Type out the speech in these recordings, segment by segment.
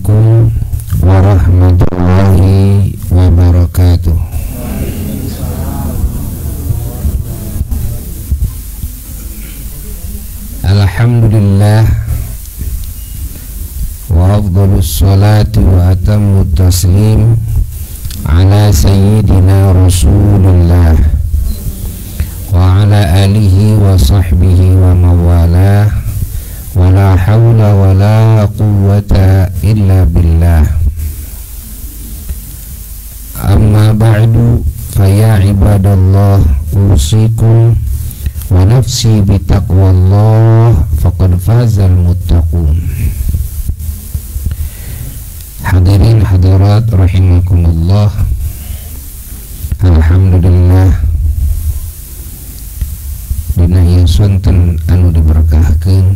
Assalamualaikum warahmatullahi wabarakatuh. Alhamdulillah wa afdhalus salati wa atammut taslim ala sayyidina Rasulillah wa ala alihi wa sahbihi wa mawalah. Wala hawla wala quwwata illa billah. Amma ba'du, faya ibadallah, usikum wa nafsi bitaqwallah, faqad fazal muttaqun. Hadirin hadirat rahimakumullah, alhamdulillah dina ieu sonten anu diberkahkeun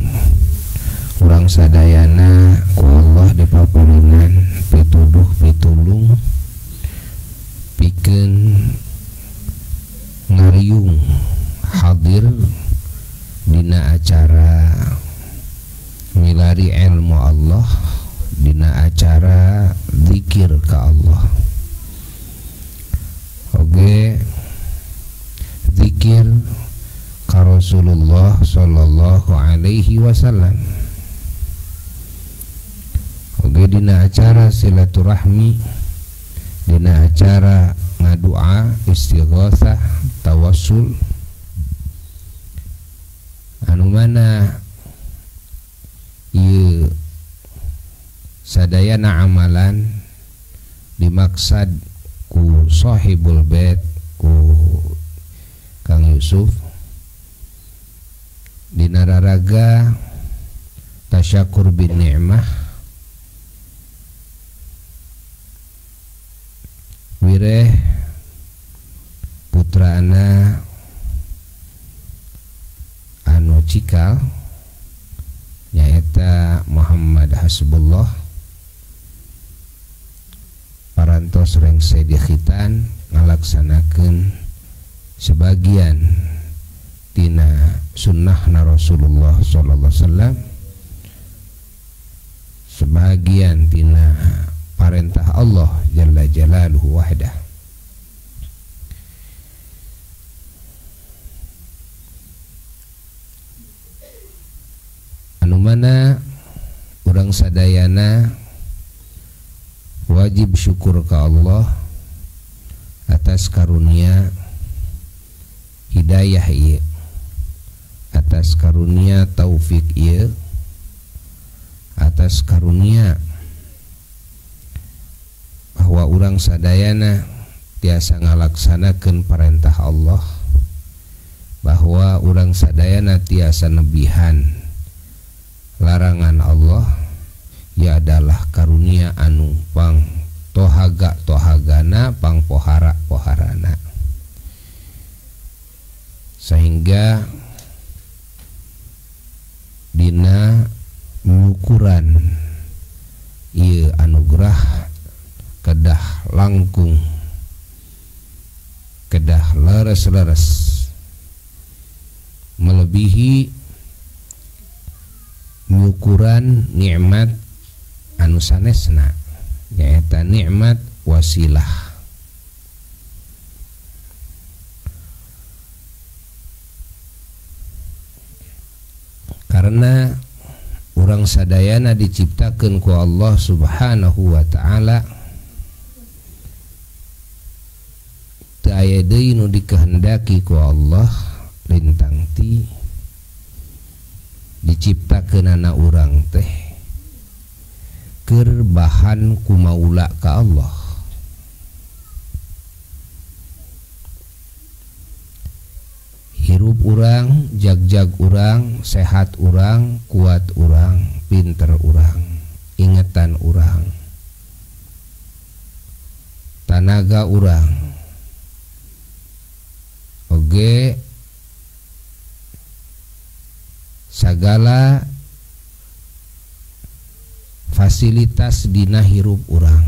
urang sadayana ku Allah dipaparingan pituduh pitulung pikeun ngariung hadir dina acara milari ilmu Allah, dina acara zikir ka Allah. Oge zikir ka Rasulullah sallallahu alaihi wasallam. Oge dina acara silaturahmi, dina acara ngadua, istighatsah, tawassul, anu mana ieu sadayana amalan dimaksad ku sahibul bait, ku Kang Yusuf, dina raraga tasyakur bin ni'mah, wireh putrana anu cikal nyaeta Muhammad Hasbullah parantos rengse di khitan ngalaksanakeun sebagian tina sunnahna Rasulullah sallallahu alaihi wasallam, sebagian tina perintah Allah jalla jalaluhu wahdah. Anu mana urang sadayana wajib syukur ka Allah atas karunia hidayah ieu, atas karunia taufik ieu, atas karunia bahwa urang sadayana tiasa ngalaksanakeun perintah Allah, bahwa urang sadayana tiasa nebihan larangan Allah. Ya adalah karunia anu pang tohagana, pang poharana, sehingga dina ngukuran ieu anugerah kedah langkung, kedah leres-leres melebihi ngukuran nikmat anu sanesna, nyaeta nikmat wasilah. Karena urang sadayana diciptakeun ku Allah subhanahu wa ta'ala, teu aya deui nu dikehendaki ku Allah lintang ti diciptakeunana urang teh keur bahan kumaula ka Allah. Hirup urang, jag-jag urang, sehat urang, kuat urang, pinter urang, ingetan urang, tanaga urang, oge sagala fasilitas dina hirup urang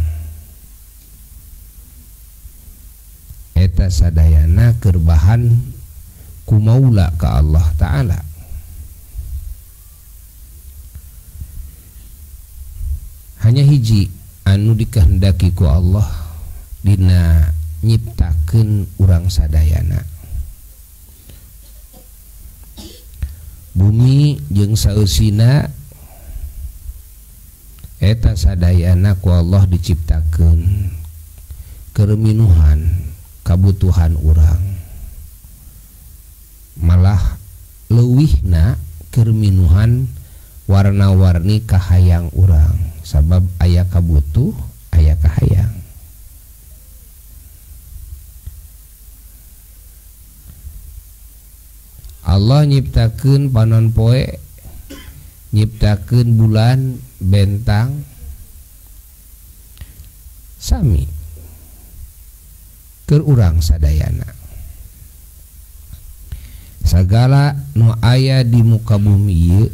eta sadayana keur bahan kumaula ka Allah Ta'ala. hanya hiji anu dikehendaki ku Allah dina nyiptakeun urang sadayana. Bumi jeung saeusina eta sadayana ku Allah diciptakeun keur minuhan kabutuhan urang, malah leuwihna keur minuhan warna-warni kahayang urang, sabab aya kabutuh aya kahayang. Allah nyiptakeun panon poe, nyiptakeun bulan bentang sami keur urang sadayana. Sagala nu aya di muka bumi ieu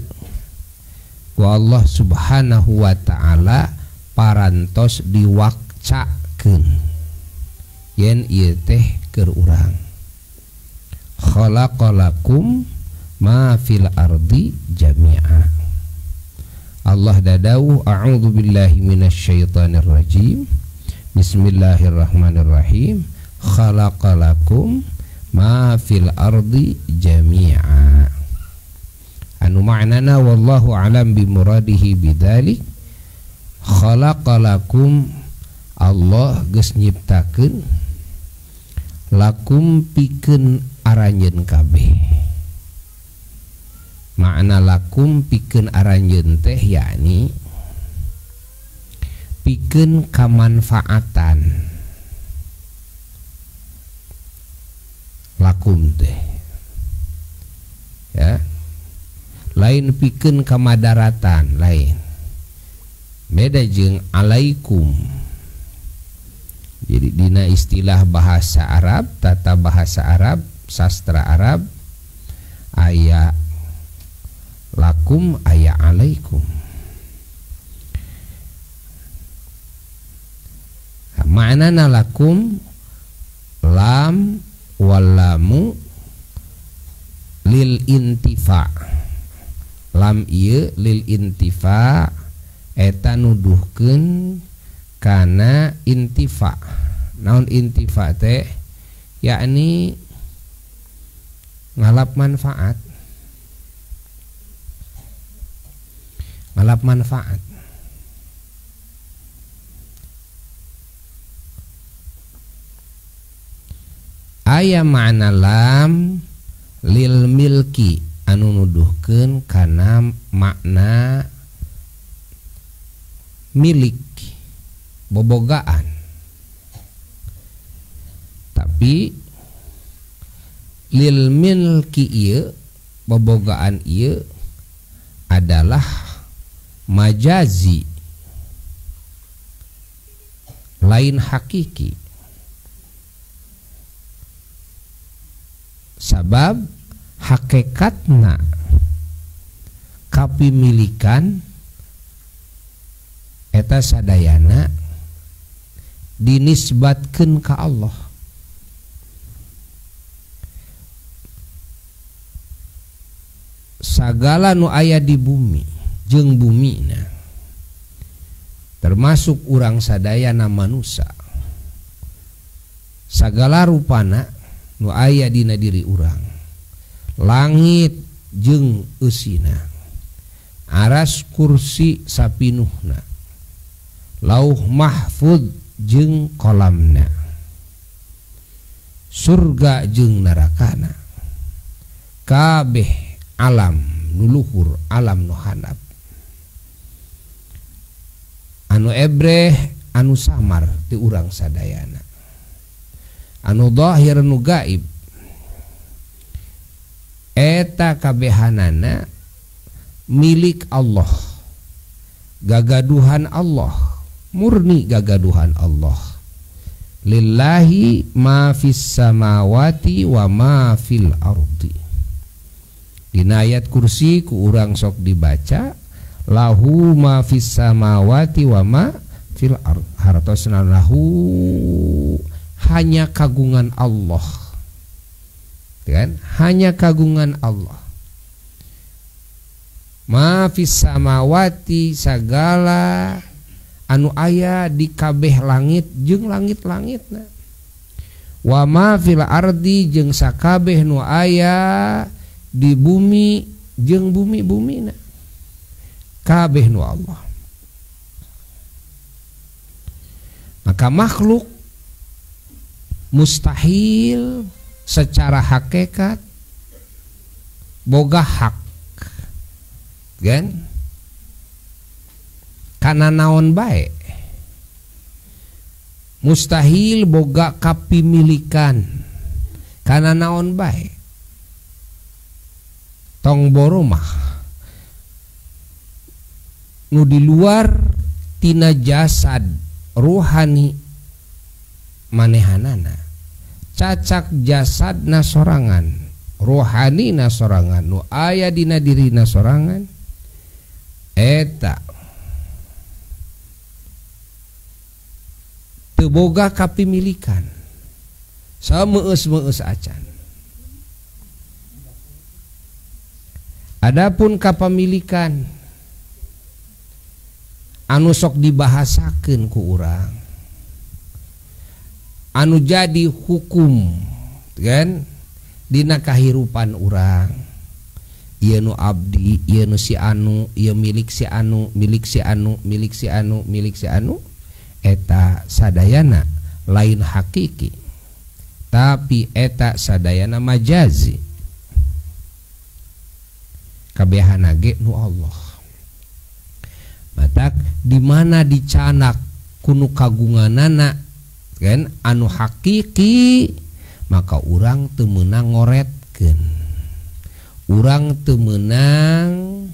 ku Allah Subhanahu wa ta'ala parantos diwakcakeun yen ieu teh keur urang. Khalaqalakum ma fil ardi jami'a. Allah dadawuh a'udzu billahi minasyaitonir rajim. Bismillahirrahmanirrahim. Khalaqalakum ma fil ardi jami'a. Anu ma'nana wallahu alam bimuradihi bidzalik. Khalaqalakum, Allah geus nyiptakeun lakum pikeun aranjeun kabeh. Makna lakum pikeun aranjeun teh yakni pikeun kamanfaatan. Lakum teh ya, lain pikeun kamadaratan, lain beda jeung alaikum. Jadi dina istilah bahasa Arab, tata bahasa Arab, sastra Arab, aya lakum aya alaikum. Ma'nana lakum lam walamu lil intifa. Lam ieu lil intifa eta nuduhkeun kana intifa. Naon intifa teh? Yakni ngalap manfaat. Ngalap manfaat. Aya makna lam lil milki anu nuduhkeun kana makna milik, bobogaan. Tapi lil milki ieu, bobogaan ieu adalah majazi, lain hakiki. Sabab hakikatna kapimilikan eta sadayana dinisbatkeun ka Allah. Sagala nu aya di bumi jeung bumina, termasuk urang sadayana manusia, sagala rupana nu aya dina diri urang, langit jeung eusina, aras kursi sapinuhna, lauh mahfud jeung kolamna, surga jeung narakana, kabeh alam nuluhur, alam nu handap, anu ebreh anu samar ti urang sadayana, anu zahir nu gaib, eta kabehanana milik Allah, gagaduhan Allah, murni gagaduhan Allah. Lillahi ma fis samawati wa ma fil ardi. Dina ayat kursi ku urang sok dibaca lahu ma fis samawati wa ma fil ardi, hartosna lahu hanya kagungan Allah, kan? Hanya kagungan Allah. Ma fis samawati, sagala anu aya di kabeh langit jeung langit-langitna, wa ma fil ardi jeung sakabeh nu aya di bumi jeung bumi-bumina, kabeh nu Allah. Maka makhluk mustahil secara hakikat boga hak, kan? Kana naon bae mustahil boga kapimilikan kana naon bae. Tong boro mah nu di luar tina jasad ruhani manehanana, cacak jasadna sorangan, rohanina sorangan, nu aya dina dirina sorangan, eta teu boga kapimilikan sameus-meus acan. Adapun kapamilikan anu sok dibahasakeun ku urang, anu jadi hukum, kan, dina kahirupan urang, ieu nu abdi, ieu nu si anu, ieu milik si anu, milik si anu, milik si anu, milik si anu, eta sadayana lain hakiki, tapi eta sadayana majazi. Kabehana ge nu Allah. Matak di mana dicanak kunu kagunganana, kan, anu hakiki, maka urang teu meunang ngoretkeun, urang teu meunang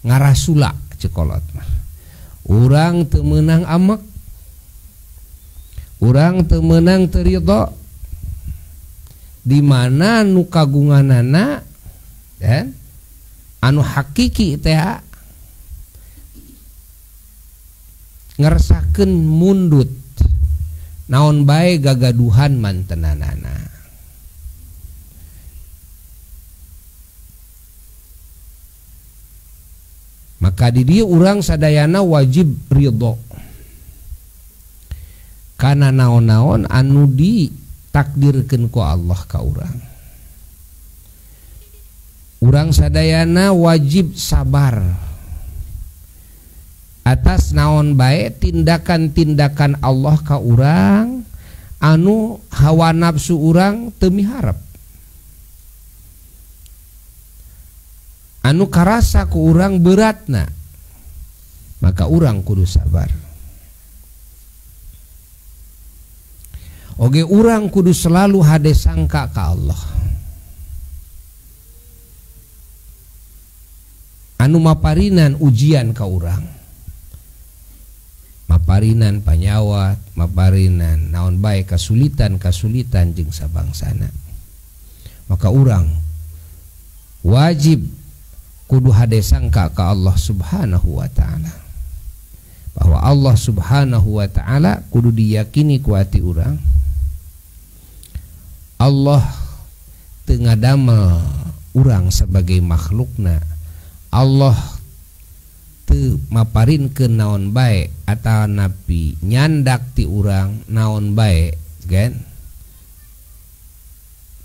ngarasula cekolot mah, urang teu meunang amek, urang teu meunang teu ridho. Di mana nu kagunganana, kan, anu hakiki teh ngersakeun mundut naon bae gagaduhan mantenanana. Maka di dieu urang sadayana wajib ridho kana naon-naon anu ditakdirkeun ku Allah ka urang. Urang sadayana wajib sabar atas naon bae tindakan-tindakan Allah ka urang anu hawa nafsu urang teu miharep, anu karasa ku urang beratna, maka urang kudu sabar. Oge urang kudu selalu hade sangka ka Allah anu maparinan ujian ka urang, maparinan panyawat, maparinan naon bae kasulitan jeung sabangsana. Maka urang wajib kudu hade sangka ka Allah Subhanahu wa ta'ala, bahwa Allah Subhanahu wa ta'ala kudu diyakini ku hati urang. Allah teu ngadamel urang sebagai makhlukna, Allah teu maparinkeun naon bae atawa napi nyandak ti urang naon bae, kan,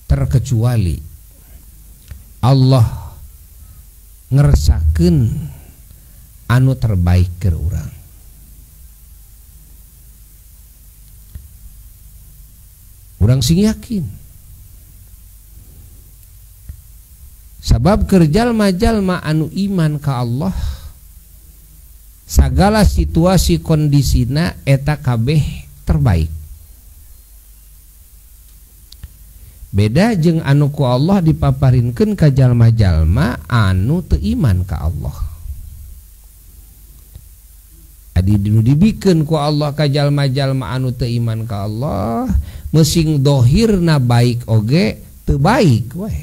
terkecuali Allah ngersakeun anu terbaik ke urang. Urang sing yakin. Sabab keur jalma-jalma anu iman ka Allah, sagala situasi kondisina eta kabeh terbaik. Beda jeung anu ku Allah dipaparinkeun ka jalma-jalma anu teu iman ka Allah. Adi dinu dibikeun ku Allah ka jalma-jalma anu teu iman ka Allah, meusing dohirna baik oge teu baik we.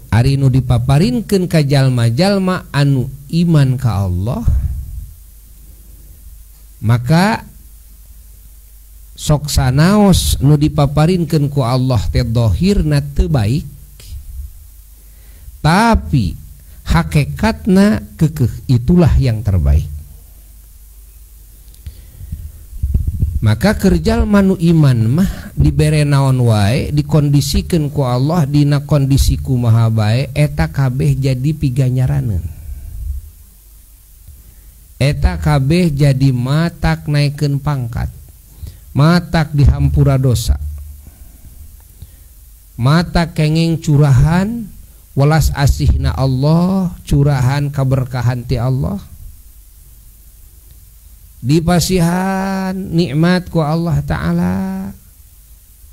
Ari nu dipaparinkeun ka jalma-jalma anu iman ka Allah, maka sok sanaos nu dipaparinkeun ku Allah teh dohirna teu baik, tapi hakikatna kekeh, itulah yang terbaik. Maka kerjal manu iman mah dibere naon wae, dikondisikan ku Allah dina kondisi kumaha bae, eta kabeh jadi piganyaraneun. Eta kabeh jadi matak naikeun pangkat, matak dihampura dosa, matak kenging curahan welas asihna Allah, curahan kaberkahan ti Allah, dipasihan nikmat ku Allah Ta'ala,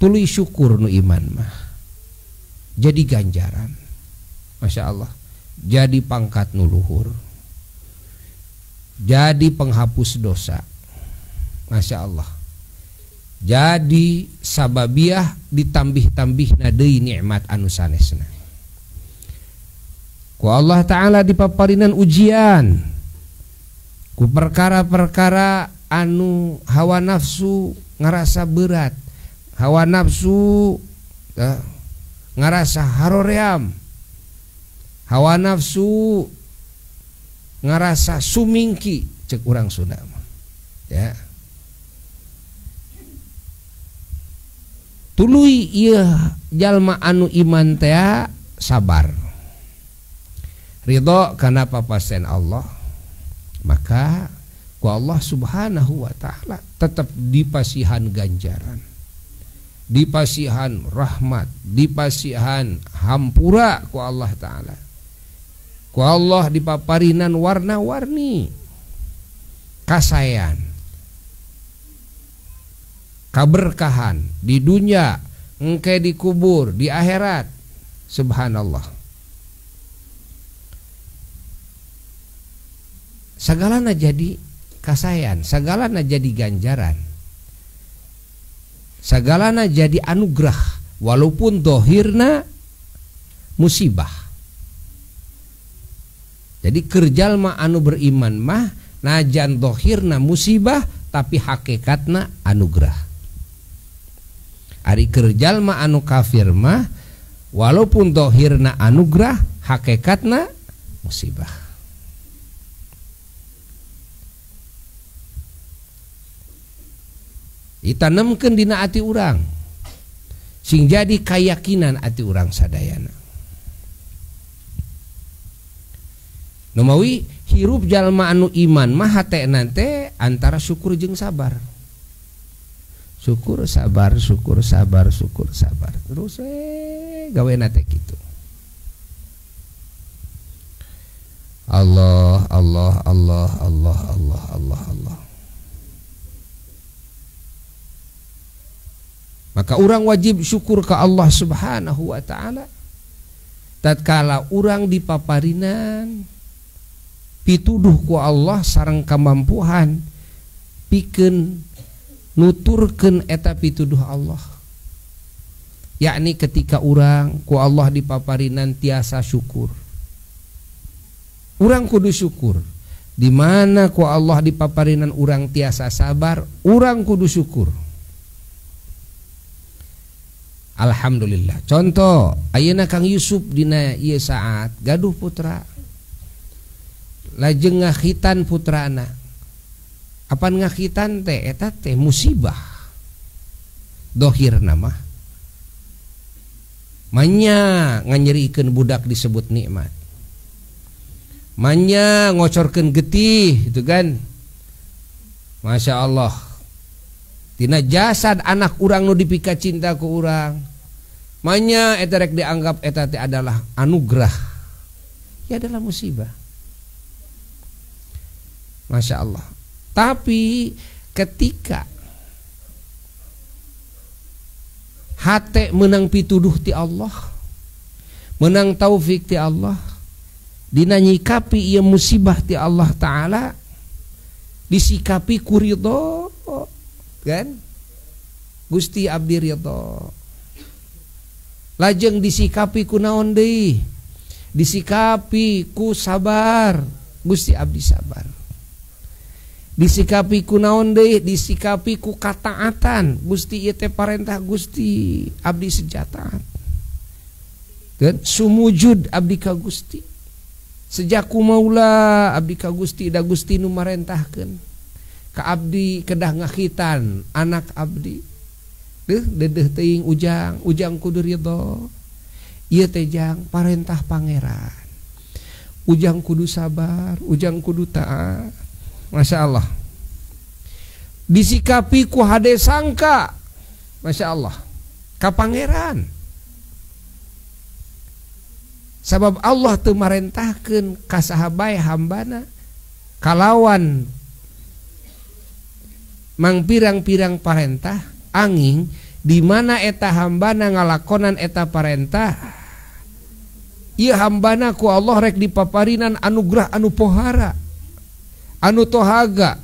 tuluy syukur nu iman mah jadi ganjaran. Masya Allah, jadi pangkat nu luhur, jadi penghapus dosa. Masya Allah, jadi sababiah ditambih-tambihna deui nikmat anu sanesna. Ku Allah Ta'ala dipaparinan ujian ku perkara-perkara anu hawa nafsu ngarasa berat, hawa nafsu ngarasa haroream, hawa nafsu ngarasa sumingki, cek urang Sunda ya. Tuluy ieu jalma anu iman teh sabar, ridho kana papasen Allah, maka ku Allah Subhanahu wa Ta'ala tetap dipasihan ganjaran, dipasihan rahmat, dipasihan hampura ku Allah Ta'ala. Ku Allah dipaparinan warna-warni kasayan, kaberkahan di dunia, engke di kubur, di akhirat. Subhanallah. Sagalana jadi kasayan, sagalana jadi ganjaran, sagalana jadi anugerah, walaupun dohirna musibah. Jadi kerjal mah anu beriman mah najan dohirna musibah, tapi hakikatna anugerah. Ari kerjal mah anu kafir mah walaupun dohirna anugerah, hakikatna musibah. Ditanamkeun dina ati urang, sing jadi keyakinan ati urang sadayana. Numawi hirup jalma anu iman mah hatena teh antara syukur jeung sabar. Syukur sabar, syukur sabar, syukur sabar. Terus gawena teh kitu. Allah Allah Allah Allah Allah Allah Allah. Maka orang wajib syukur ke Allah Subhanahu wa Ta'ala tatkala orang dipaparinan pituduh ku Allah sareng kamampuhan pikeun nuturkeun eta pituduh Allah, yakni ketika orang ku Allah dipaparinan tiasa syukur, orang kudu syukur. Di mana ku Allah dipaparinan orang tiasa sabar, orang kudu syukur. Alhamdulillah. Contoh ayeuna Kang Yusuf dina ieu saat gaduh putra, lajeng ngakhitan putrana. Apan ngakhitan teh eta teh musibah dohirna mah manya nganyerikeun budak disebut nikmat, manya ngocorkeun getih itu kan. Masya Allah, tina jasad anak urang nu dipika cinta ku urang, manya eta rek dianggap eta teh adalah anugerah, ya adalah musibah. Masya Allah. Tapi ketika hate menang pituduh ti Allah, menang taufik ti Allah, dina nyikapi ieu musibah ti Allah Ta'ala, disikapi ku ridho kan, Gusti abdi ridho. Lajeng disikapi ku naon deui? Disikapi ku sabar, Gusti abdi sabar. Disikapi ku naon deui? Disikapi ku kataatan, Gusti ieu teh parentah Gusti abdi sejataat. Dan sumujud abdi ka Gusti. Sejak kumaula abdi ka Gusti da Gusti nu marentahkeun. Ka abdi kedah ngakitan anak abdi. Dedeh teuing ujang kudu ridho. Ieu teh jang parentah pangeran. Ujang kudu sabar, ujang kudu taat. Masya Allah. Disikapi ku hade sangka. Masya Allah. Ka pangeran. Sabab Allah teu marentahkeun ka sahabai hambana kalawan mang pirang-pirang parentah angin di mana eta hambana ngalakonan eta parentah ieu hambana ku Allah rek dipaparinan anugerah anu pohara anu tohaga.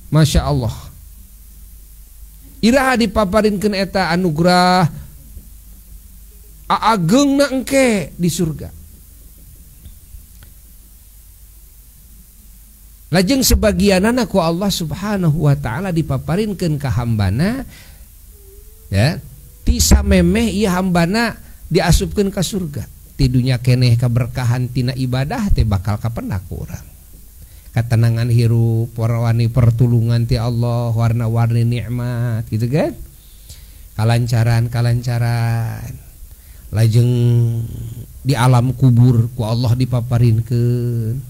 Masya Allah. Iraha dipaparinkeun eta anugerah aagengna engke di surga. Lajeng sebagianana ku Allah Subhanahu wa taala dipaparinkeun ka hambana ya, ti samemeh ieu hambana diasupkeun ka surga. Ti dunya keneh kaberkahan tina ibadah teh bakal kapendak ku urang. Katenangan hirup, warwani pertulungan ti Allah, warna-warni nikmat gitu kan. Kalancaran. Lajeng di alam kubur ku Allah dipaparinkeun.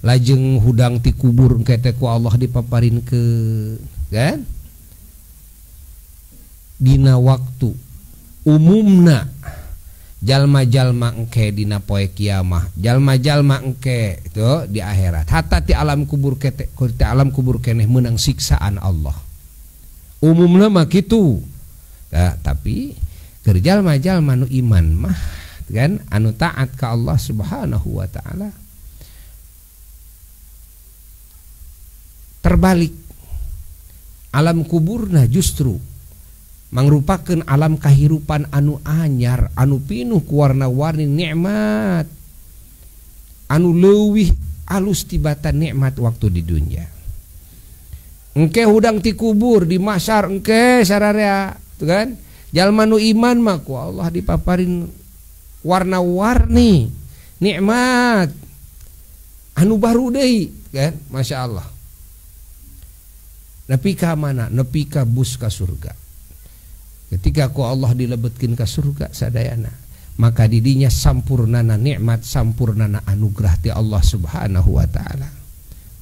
Lajeng hudang ti kubur engke teh ku Allah dipaparinkeun, kan? Dina waktu umumna jalma-jalma engke dina poe kiamah, jalma-jalma engke itu di akhirat. Hatta ti alam kubur kete, ti alam kubur keneh meunang siksaan Allah. Umumna mah kitu. Nah, tapi keur jalma-jalma nu iman mah kan anu taat ka Allah Subhanahu wa taala terbalik. Alam kuburna justru mangrupakeun alam kahirupan anu anyar, anu pinuh ku warna-warni nikmat, anu leuwih alus tibatan nikmat waktu di dunia. Engke hudang ti kubur di mahsyar engke sararea, tuh kan? Jalma nu iman mah ku Allah dipaparin warna-warni nikmat anu baru deui kan, Masya Allah. Nepi ka mana? Nepi ka bus ka surga. Ketika ku Allah dilebetkeun ka surga sadayana, maka didinya sampurnana nikmat, sampurnana anugerah ti Allah Subhanahu wa taala.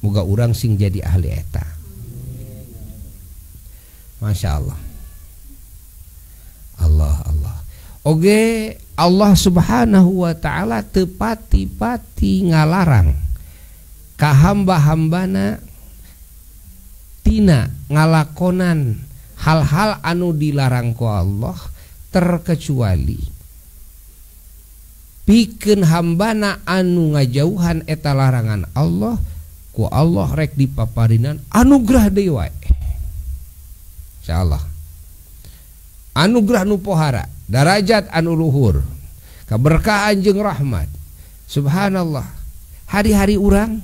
Moga urang sing jadi ahli eta. Masya Allah. Allah. Oge Allah Subhanahu wa taala teu pati-pati ngalarang ka hamba-hambana tina ngalakonan hal-hal anu dilarang ku Allah, terkecuali pikeun hambana anu ngajauhan eta larangan Allah, ku Allah rek dipaparinan anugerah deui wae. Insyaallah. Anugerah nu pohara, darajat anu luhur, keberkahan jeung rahmat. Subhanallah. Hari-hari urang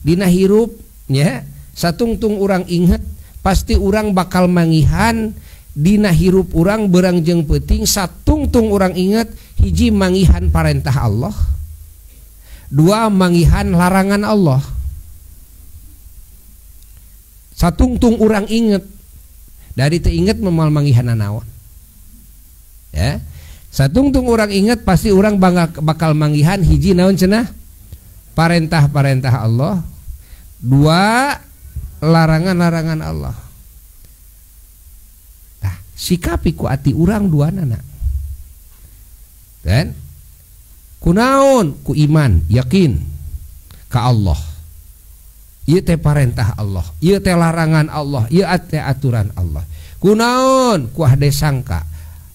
dina hirup nya satungtung urang inget pasti urang bakal mangihan dina hirup urang beurang jeung peuting. Satungtung urang inget hiji mangihan parentah Allah, dua mangihan larangan Allah. Satungtung urang inget dari teu inget memal mangihan naon ya. Satungtung urang inget pasti urang bakal mangihan hiji naon cenah parentah-parentah Allah, dua larangan-larangan Allah. Nah, sikapi ku ati urang duanana kan kunaon? Ku iman yakin ka Allah, ieu teh parentah Allah, ieu teh larangan Allah, ieu teh aturan Allah. Kunaon? Ku hade sangka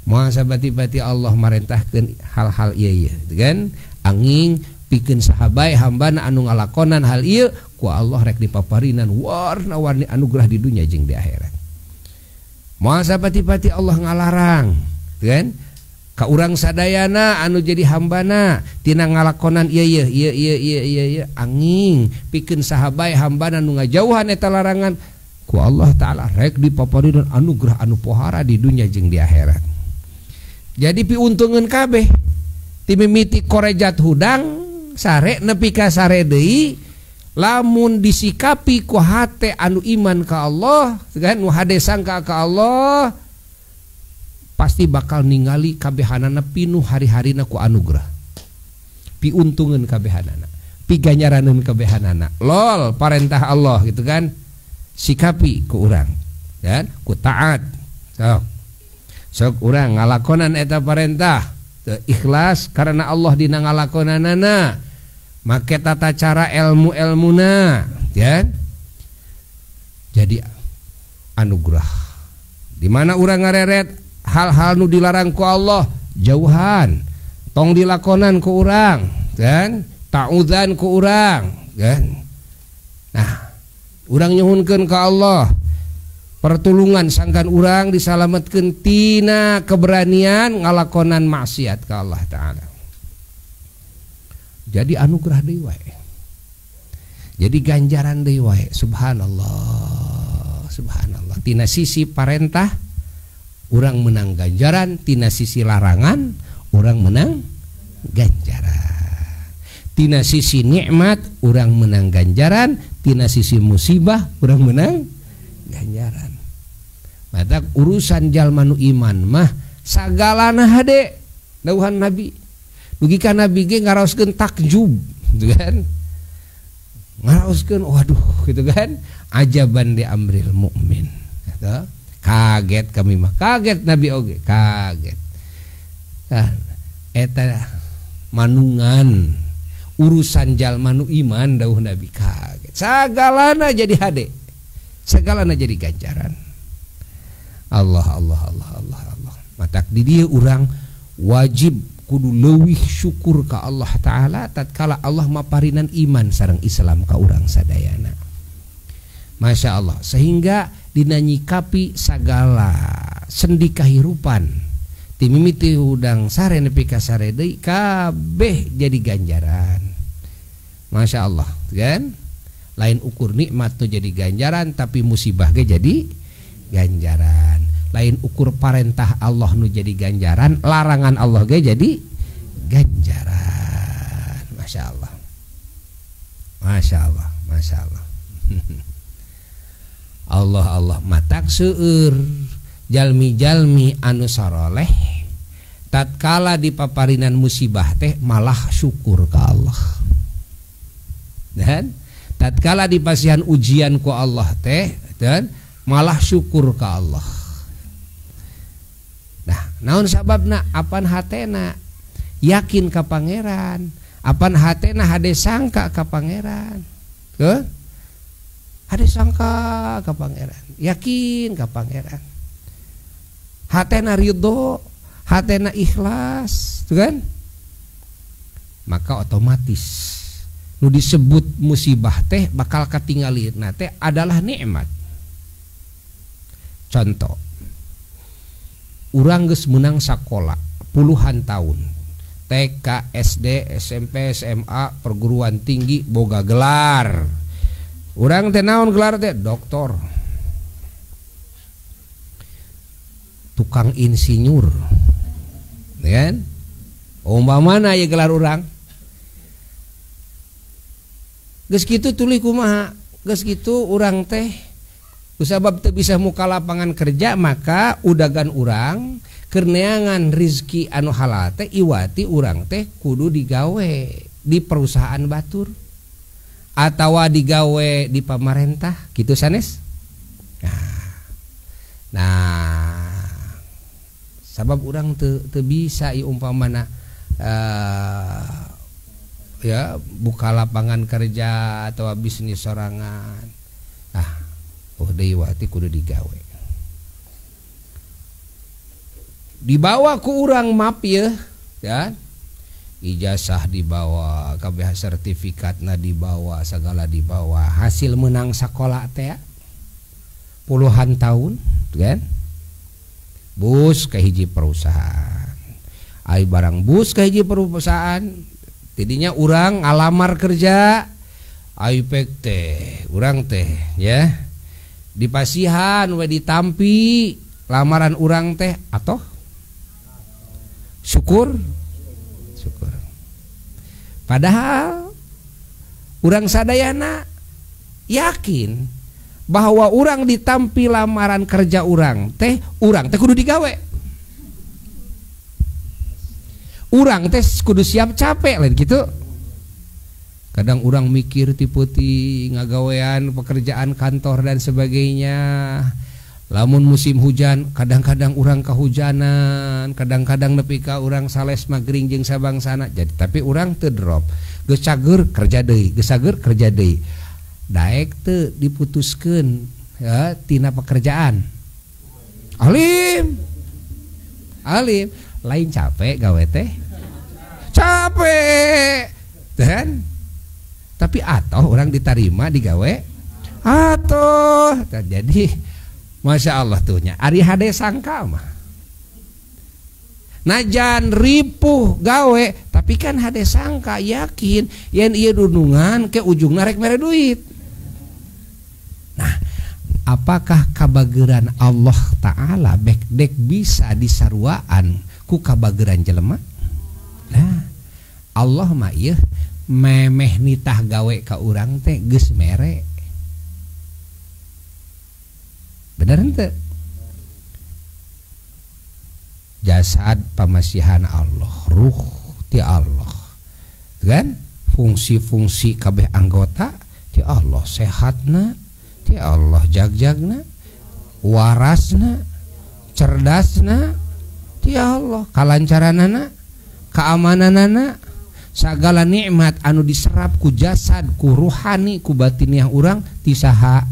moal sabati-bati Allah marentahkeun hal-hal ieu kan, angin pikeun sahabai hambana anu ngalakonan hal ieu ku Allah rek dipaparinan warna-warni anugerah di dunia jeung di akhirat. Moal sabati-bati Allah ngalarang kan ka urang sadayana anu jadi hambana tina ngalakonan ieu angin pikeun sahabai hambana anu ngajauhan eta larangan, ku Allah taala rek dipaparinan anugerah anu pohara di dunia jeung di akhirat. Jadi piuntungan kabeh ti mimiti korejat hudang sare nepi ka sare deui lamun disikapi ku hate anu iman ka Allah kan nu hade sangka ka Allah pasti bakal ningali kabehanana pinuh hari-harina ku anugerah piuntungan kabehanana piganjaraneun kabehanana lol parentah Allah gitu kan sikapi ku urang kan ku taat sok urang ngalakonan eta parentah ikhlas karena Allah dina ngalakonanana make tata cara ilmu-ilmuna ya jadi anugerah di mana urang ngareret hal-hal nu dilarang ku Allah jauhan tong dilakonan ku urang kan ta'udzan ku urang kan nah urang nyuhunkeun ka Allah pertulungan sangkan urang disalametkeun tina keberanian ngalakonan maksiat ka Allah taala jadi anugerah deui wae jadi ganjaran deui wae subhanallah subhanallah tina sisi parentah urang menang ganjaran tina sisi larangan urang menang ganjaran tina sisi nikmat urang menang ganjaran tina sisi musibah urang menang ganjaran mata urusan jalma nu iman mah sagalana hade dawuhan Nabi dugi ka Nabi ge ngaraoskeun takjub gitu kan ngaraoskeun waduh gitu kan ajaban di amril mukmin gitu. Kaget kami mah kaget Nabi oge kaget nah, eta manungan urusan jalma nu iman dawuh Nabi kaget sagalana jadi hade sagalana jadi ganjaran Allah matak di dieu urang wajib kudu leuwih syukur ka Allah taala tatkala Allah maparinan iman sareng Islam ka urang sadayana Masya Allah sehingga dina nyikapi sagala sendi kahirupan ti mimiti hudang sare nepi ka sare deui kabeh jadi ganjaran Masya Allah kan lain ukur nikmat tuh jadi ganjaran tapi musibah ge jadi ganjaran lain ukur parentah Allah nu jadi ganjaran larangan Allah ge jadi ganjaran Masya Allah Masya Allah Masya Allah Allah matak seueur jalmi-jalmi anu saroleh tatkala dipaparinan musibah teh malah syukur ka Allah dan tatkala dipasihan ujian ku Allah teh dan malah syukur ka Allah nah naon sababna apan hatena yakin ka pangeran apan hatena hade sangka ka pangeran ke hade sangka ka pangeran yakin ka pangeran hatena ridho hatena ikhlas tuh kan maka otomatis nu disebut musibah teh bakal katinggalina teh adalah nikmat contoh urang geus meunang sakola puluhan tahun TK, SD, SMP, SMA, perguruan tinggi boga gelar urang teh naon gelar teh doktor tukang insinyur kan umpamana aya gelar urang geus kitu tuluy kumaha geus kitu urang teh kusabab teu bisa muka lapangan kerja maka udagan urang keur neangan rizki anu halal teh iwati urang teh kudu digawe di perusahaan batur atawa digawe di pamarentah kitu sanes nah sabab urang teu bisa ieu umpamana ya buka lapangan kerja atau bisnis sorangan deui wati kudu digawe dibawa ku urang map ya ijazah dibawa kabeh sertifikatna dibawa segala dibawa hasil menang sakola teh puluhan tahun kan bus ke hiji perusahaan ai barang bus ke hiji perusahaan tidinya urang ngalamar kerja aipek teh urang teh ya dipasihan we ditampi lamaran urang teh atoh syukur. Padahal urang sadayana yakin bahwa urang ditampi lamaran kerja urang teh kudu digawe. Urang teh kudu siap capek lain gitu. Kadang urang mikir tipe-ti ngagawean pekerjaan kantor dan sebagainya. Lamun musim hujan kadang-kadang urang kahujanan, kadang-kadang nepi ka urang sales magring jeung sabangsana. Jadi tapi urang teu drop. Geus cager kerja deui, geus cager kerja deui. Daek teu diputuskeun ya tina pekerjaan. Alim lain capek gawe teh. Capek. Dan tapi atoh orang diterima digawe atoh. Jadi Masya Allah tuhnya ari hade sangka mah najan ripuh gawe tapi kan hade sangka yakin yen ieu dunungan ke ujungna rek mere duit. Nah, apakah kabageran Allah Ta'ala dek bisa disaruaan ku kabageran jelema? Nah, Allah mah ieu memeh nitah gawe ka urang teh geus mere. Bener ente? Jasad pamasihan Allah, ruh ti Allah, kan? Fungsi-fungsi kabeh anggota ti Allah, sehatna ti Allah, jagjagna, warasna, cerdasna ti Allah, kalancaranana, keamananana, sagala nikmat anu diserap ku jasad, ku ruhani, ku batiniah urang ti saha?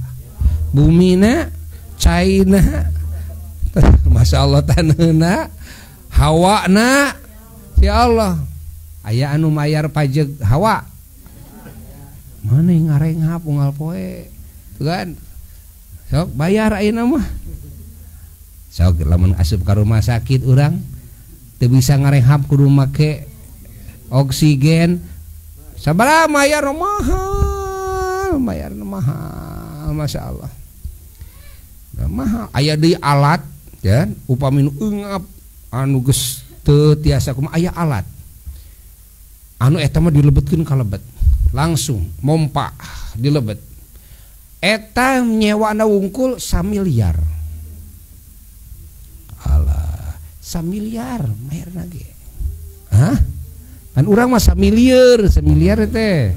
Bumina, China, Masya Allah tanahna, hawana, ya Allah, aya anu mayar pajak hawa, mana yang ngarenghap unggal poe, kan, sok bayar ayeuna mah, sok lamun asup ka rumah sakit urang, teu bisa ngarenghap kudu make oksigen, sabaraha mayar mahal, Masya Allah. Mahal aya deui alat ya upami nu eungap anu geus teu tiasa kumaha aya alat anu eta mah dilebetkeun ka lebet langsung mompa dilebet eta nyewana wungkul 1 miliar. Alah 1 miliar mayarna ge. Hah? Kan urang mah 1 miliar teh.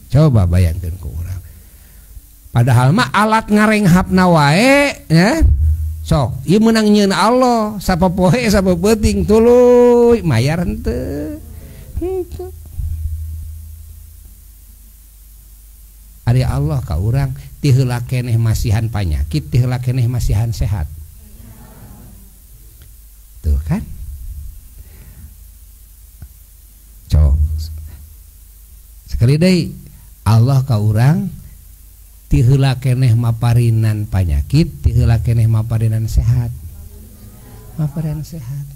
Coba bayangkeun ku urang. Padahal mah alat ngarenghapna wae ya. Sok, ieu meunang nyieun Allah, sapopoe sapeuting tuluy mayar henteu. Henteu. Ari Allah ka urang ti heula keneh masihan panyakit, ti heula keneh masihan sehat. Tuh kan? Cok. Sekali deui Allah ka urang ti heula keneh maparinan panyakit, ti heula keneh maparinan sehat. Maparinan sehat.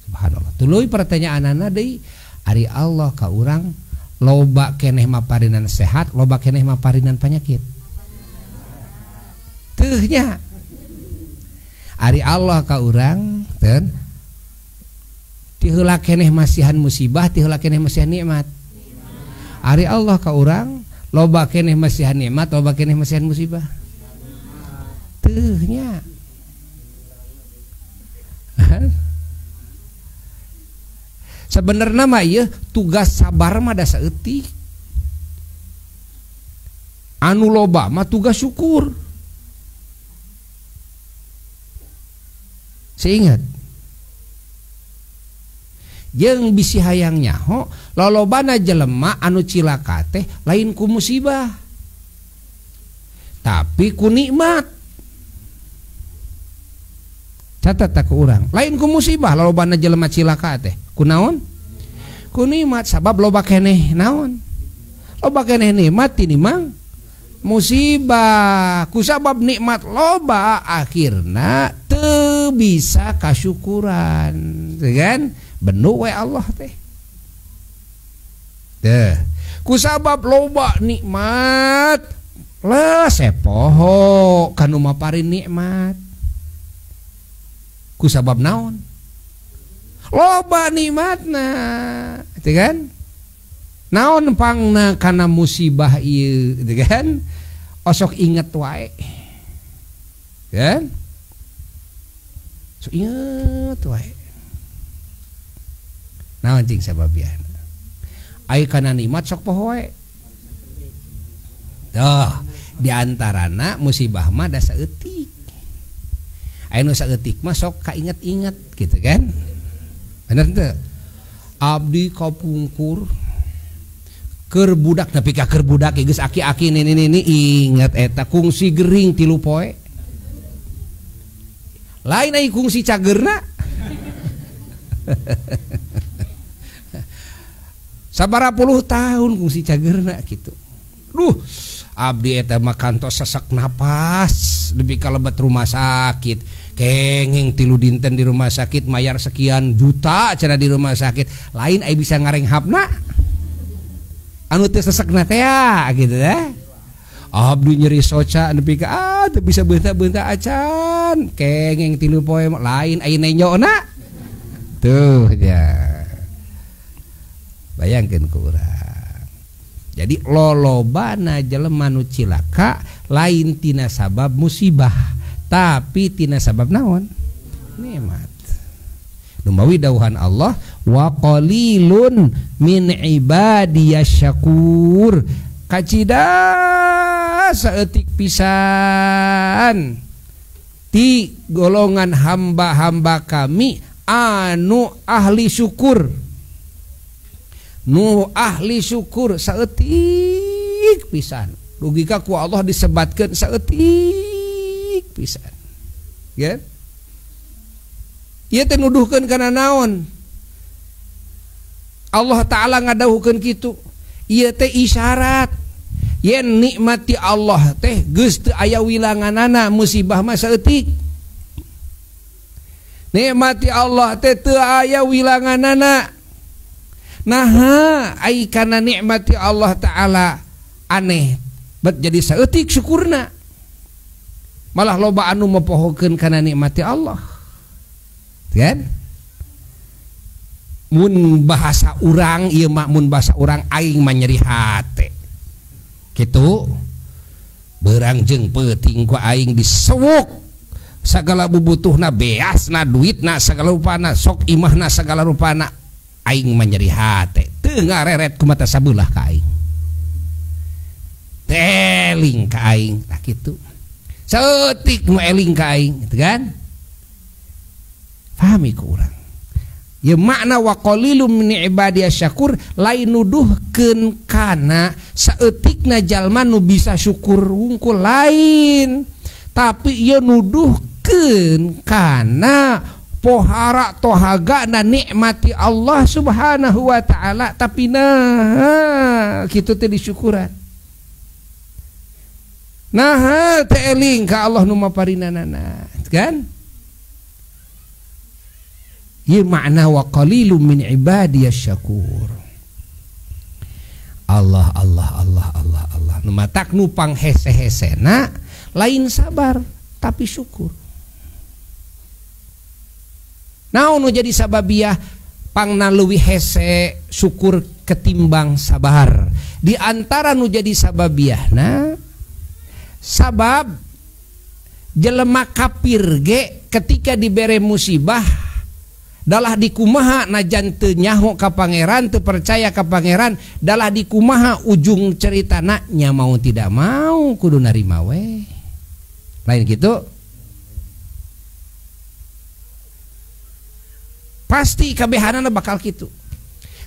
Subhanallah. Tuluy pertanyaanana deui, ari Allah ka urang loba keneh maparinan sehat, loba keneh maparinan panyakit. Teuh nya. Ari Allah ka urang teu ti heula keneh masihan musibah, ti heula keneh masihan nikmat. Ari Allah ka urang loba keneh masihan nikmat, loba keneh masihan musibah. Teuh nya. Sebenarnya mah ieu tugas sabar mah da saeutik. Anu loba mah tugas syukur. Seingat jeung bisi hayang nyaho lolobana jelema anu cilaka teh lain ku musibah tapi ku nikmat. Catat tak ku urang lain ku musibah lolobana jelema cilaka teh ku naon? Ku nikmat. Sabab loba keneh naon? Loba keneh nikmat tinimang musibah. Ku sabab nikmat loba akhirna teu bisa kasyukuran, kan? Benu we Allah teh. Teh. Ku sabab loba nikmat, lah sepoho kanu maparin nikmat ku sabab naon loba nikmatna gitu kan naon pangna kana musibah ieu gitu kan osok inget wae kan sok inget wae naon cing sababiana ai kana nikmat sok poho wae tuh diantarana musibah mah da saeutik anu saeutik mah sok kainget-inget gitu kan bener teu abdi kapungkur keur budak nepi ka keur budak geus aki-aki ini inget eta kungsi gering 3 poe lain ai kungsi cagerna sabaraha puluh tahun kungsi cagerna gitu duh abdi eta mah kantos sesak napas lebih kalebet rumah sakit kenging 3 dinten di rumah sakit mayar sekian juta cenah di rumah sakit lain ai bisa ngarenghapna anu teu sesekna teh gitu ya abdi nyeri soca nepi ka teu bisa beunta-beunta acan kenging 3 poe lain ai nenyona tuh ya bayangkeun ku urang jadi lolobana jelema nu cilaka lain tina sabab musibah tapi tina sabab naon nikmat numawi dawuhan Allah wa qalilun min ibadiyasy syakur kacida saeutik pisan ti golongan hamba-hamba kami anu ahli syukur nu ahli syukur saeutik pisan dugika ku Allah disebatkeun saeutik pisan ya ieu teh nuduhkeun kana naon Allah taala ngadawuhkeun kitu ieu teh isyarat yen nikmati Allah teh geus teu aya wilanganana musibah mah saeutik nikmati Allah teh teu aya wilanganana naha ai kana nikmati Allah taala aneh bet jadi saeutik syukurna malah loba anu mepohokeun kana nikmati Allah kan mun bahasa urang ieu mah mun bahasa urang aing mah nyeri hate kitu beurang jeung peuting ku aing disewuk sagala bubutuhna beasna duitna sagala rupana sok imahna sagala rupana aing mah nyeri hate teu ngareret ku mata sabelah ka aing teling ka aing tah kitu saeutik nu eling ka aing gitu kan pahami ku urang ya makna wa qalilum min ibadiyasy syakur lain nuduhkeun kana saeutikna jalma nu bisa syukur wungkul lain tapi ieu nuduhkeun kana pohara tohaga na nikmati Allah subhanahu wa ta'ala tapi nah kitu teh disyukuran nah teu eling ka Allah nu maparinanana kan ieu makna wa qalilum min ibadiyasy syakur Allah nu matak nu panghese-hesena lain sabar tapi syukur naon nu jadi sababiah pangna leuwih hese syukur ketimbang sabar di antara nu jadi sababiahna sabab jelema kafir ge ketika dibere musibah dalah dikumaha najan teu nyaho ka pangeran teu percaya ka pangeran dalah dikumaha ujung ceritana nya mau tidak mau kudu narima we lain gitu pasti kabehanana bakal kitu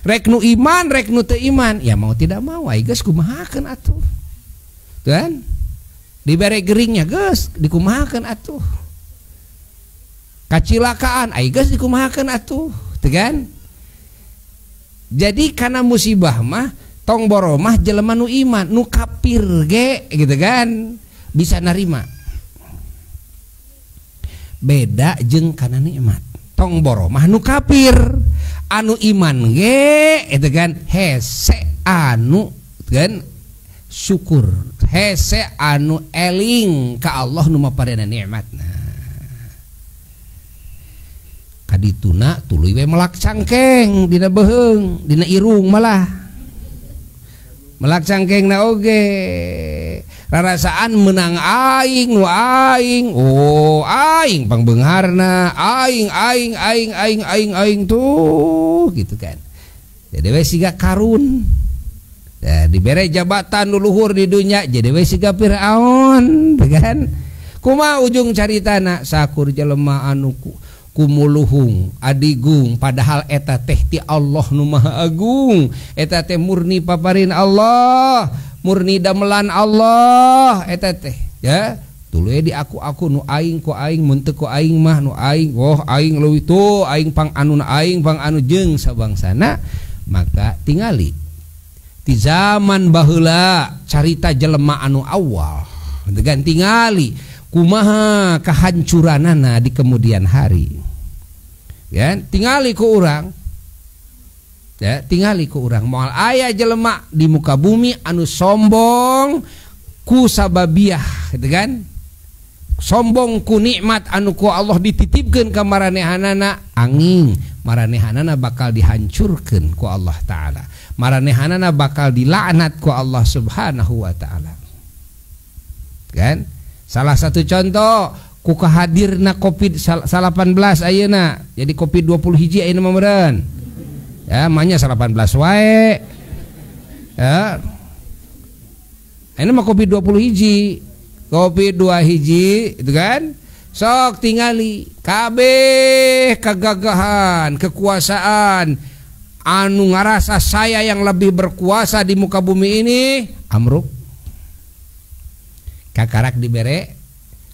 rek nu iman rek nu teu iman ya mau tidak mau ai geus kumahakeun atuh kan dibere geringnya geus dikumahakeun atuh kacilakaan ai geus dikumahakeun atuh teu kan jadi kana musibah mah tong boro mah jelema nu iman nu kafir ge gitu kan bisa narima beda jeung kana nikmat tong boro mah nu kafir anu iman ge itu kan hese anu kan syukur hese anu eling ka Allah nu mapareana nikmatna. Kadituna tuluy we melak cangkeng dina beheung, dina irung malah. Melak cangkengna oge. Rarasaan menang aing nu aing. Oh, aing pangbeungharna, aing tuh gitu kan. Jadi we siga karun. Ya, dibere jabatan nu luhur di dunya jadi we siga Firaun, kan? Kumaha ujung caritana sakur jelema anu kumuluhung adigung padahal eta teh ti Allah nu Maha Agung, eta teh murni paparin Allah, murni damelan Allah eta teh ya. Tuluy di aku nu aing ku aing mun teu ku aing mah nu aing, oh aing leuwih tuh aing pang anu jeung sabangsana. Maka tingali di zaman baheula carita jelema anu awal dengan tingali kumaha kahancuranana di kemudian hari. Ya, tingali ku urang. Ya, tingali ku urang moal aya jelema di muka bumi anu sombong ku sababiah, gitu kan? Sombong ku nikmat anu ku Allah dititipkeun ka maranehanana, angin maranehanana bakal dihancurkeun ku Allah taala. Maranehanana bakal dilaknat ku Allah Subhanahu wa taala. Kan? Salah satu contoh ku kahadirna Covid-19 ayeuna. Jadi Covid-20 hiji ayeuna mah meureun. Ya, mahnya 18 wae. Ya. Ayeuna mah Covid-20 hiji. Covid-2 hiji, itu kan? Sok tingali kabeh kegagahan, kekuasaan anu ngarasa saya yang lebih berkuasa di muka bumi ini amruk. Kakarak dibere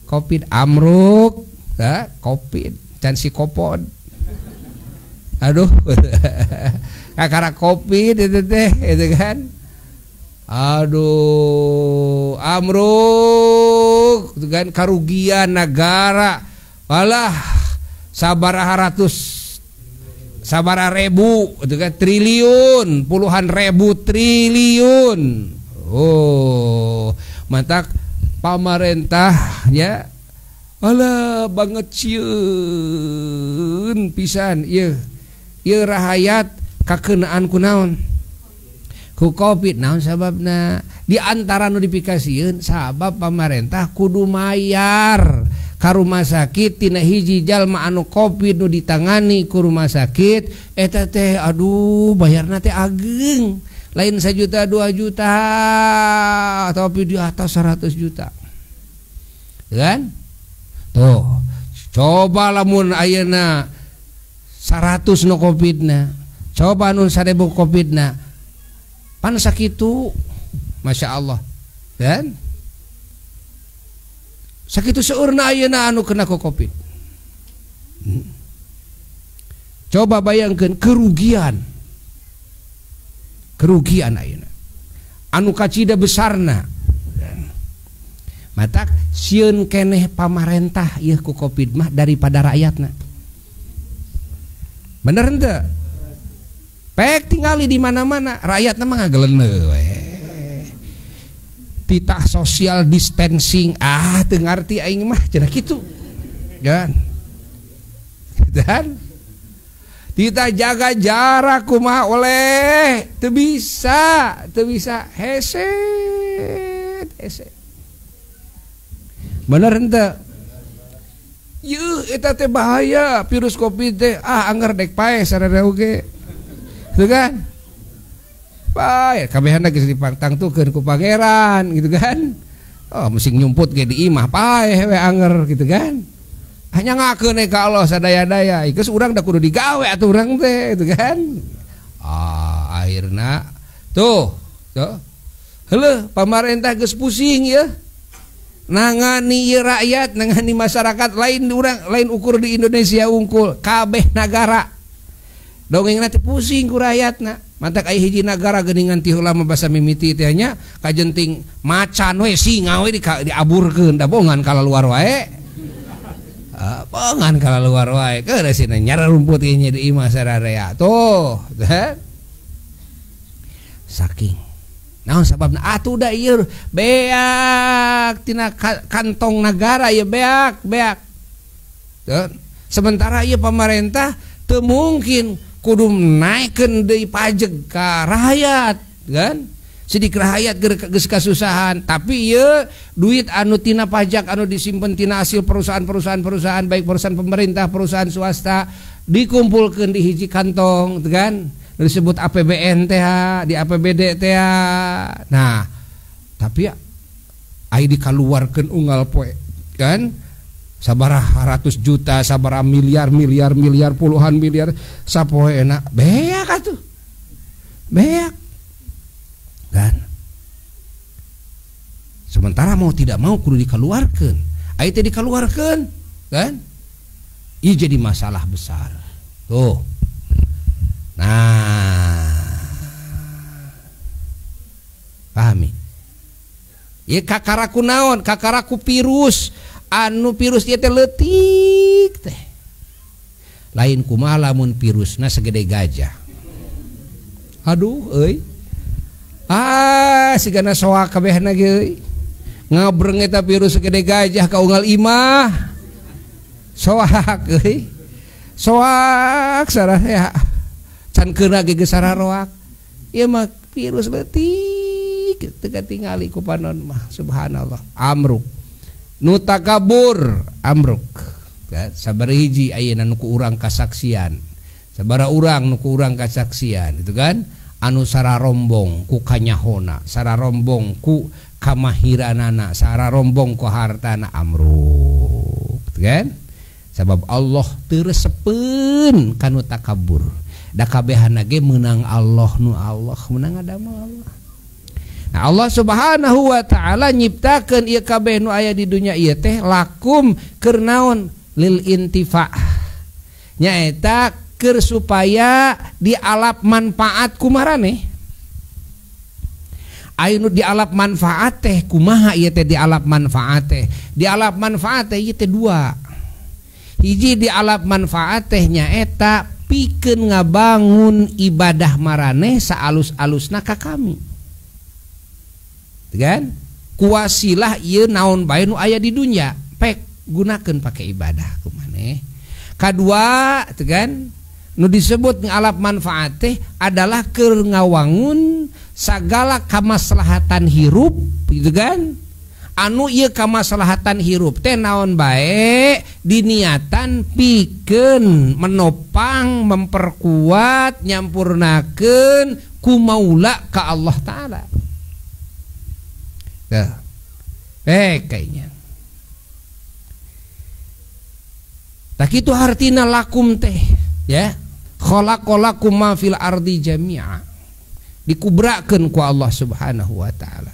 Covid amruk, ya, Covid can si kopod. Aduh. Kakarak Covid itu teh, itu kan? Aduh, amruk, itu kan kerugian negara. Walah, sabaraha ribu, itu kan triliun, puluhan ribu triliun. Oh, mantak pamarentahnya alah banget cieun pisan ieu rahayat kakeunaan kunaon ku Covid naon sababna di antara nu dipikasieun sabab pamarentah kudu mayar ka rumah sakit tina hiji jalma anu Covid nu ditangani ku rumah sakit eta teh aduh bayarna teh ageng lain 1 juta 2 juta tapi di atas 100 juta kan tuh coba lamun ayeuna 100 no Covid-na coba anu 1000 Covid-na pan sakitu Masya Allah kan sakitu seueurna ayeuna anu kena ku Covid. Coba bayangkeun kerugian ayeuna anu kacida besarna matak sieun keneh pamarentah ieu ku Covid mah daripada rakyatna. Bener henteu? Pek tingali di mana-mana rakyatna mah ngageleuneu we. Titah social distancing teu ngarti aing mah cenah kitu. Kan? Dan kita jaga jarak kumaha oleh teu bisa hese. Bener henteu? Yeuh eta teh bahaya virus Covid teh anggar dek pae sararea oge. Teu kan? Pae kabehana geus dipantangtukeun ku pangeran gitu kan. Oh musing nyumput ge di imah pae we anger gitu kan. Hanya ngakeun ka Allah sadaya-daya. Geus urang da kudu digawe atuh urang teh gitu kan. Akhirna tuh. Heueuh pamarentah geus pusing ya. Nangani rakyat, nangani masyarakat lain ukur di Indonesia unggul kabeh negara. Dongengna teh pusing ku rakyatna. Mantak aya hiji nagara geuningan ti heula mah basa mimiti teh nya kajenting macan we singa we diaburkeun da bongan kala luar wae. Bongan kala luar wae keureusina nyara rumput ieu nya di imah sararea. Tuh, saking Naon sababna? Atuh da ieu beak tina kantong negara ieu beak. Sementara ieu pamarentah teu mungkin kudu naikkeun deui pajak ka rakyat kan? Sidik rakyat geus kasusahan, tapi ieu duit anu tina pajak anu disimpen tina hasil perusahaan baik perusahaan pemerintah, perusahaan swasta dikumpulkeun di hiji kantong kan? Disebut APBN teh, di APBD teh. Nah, tapi aya dikaluarkeun unggal poe kan? Sabaraha ratus juta, sabaraha miliar puluhan miliar sapoena beak atuh. Beak. Kan? Sementara mau tidak mau kudu dikeluarkan. Aya teh dikeluarkan, kan? Ieu jadi masalah besar. Tuh. Nah, pahami? Ieu kakaraku naon? Kakaraku virus. Anu virus ieu teh leutik teh. Lain kumaha lamun virusna segede gajah. Aduh, euy. Sigana soak kabehna ge. Ngabreng eta virus segede gajah ka unggal imah. Soak euy. Soak sararea. Can keuna ge geus sararoak. Ieu mah virus leutik teu katingali ku panon mah. Subhanallah. Amruk. Nu takabur amruk. Sabaraha hiji ayeuna nu ku urang kasaksian. Sabaraha urang nu ku urang kasaksian, itu kan? Anu sararombong ku kanyahona, sararombong ku kamahiranana, sararombong ku hartana amruk, kan? Sabab Allah teu resepeun kanu takabur. Da kabehana ge meunang Allah, nu Allah meunang adamel Allah. Nah, Allah Subhanahu wa taala nyiptakeun ieu kabeh nu aya di dunya ieu teh lakum keur naon? Lil intifa. Nyaeta keur supaya dialap manfaat kumaraneh. Anu dialap manfaat teh kumaha ieu teh dialap manfaat teh? Dialap manfaat teh ieu teh dua. Hiji dialap manfaat teh nyaeta pikeun ngabangun ibadah maraneh saalus-alusna ka kami. Kan? Kuasilah ieu naon bae nu aya di dunya, pek gunakeun pake ibadah kumaneh. Kadua, kan? Nu disebut ngalap manfaat teh adalah keur ngawangun sagala kamaslahatan hirup, gitu kan? Anu ieu kamaslahatan hirup teh naon bae diniatan pikeun menopang, memperkuat, nyampurnakeun ku maula ka Allah taala. Tah. Kayaknya. Tak kitu hartina lakum teh, ya. Khalaqalakum ma fil ardi jami'a. Dikubrakeun ku Allah Subhanahu wa taala.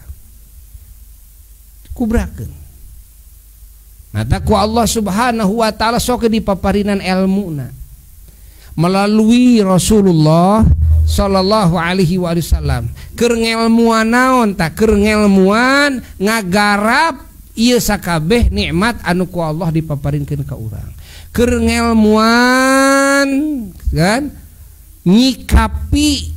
Kubrakeun. Mata ku Allah Subhanahu wa taala sok dipaparinan ilmuna melalui Rasulullah sallallahu alaihi wasallam. Keur ngelmuan naon tah? Keur ngelmuan ngagarap ieu sakabeh nikmat anu ku Allah dipaparinkeun ka urang. Keur ngelmuan kan nyikapi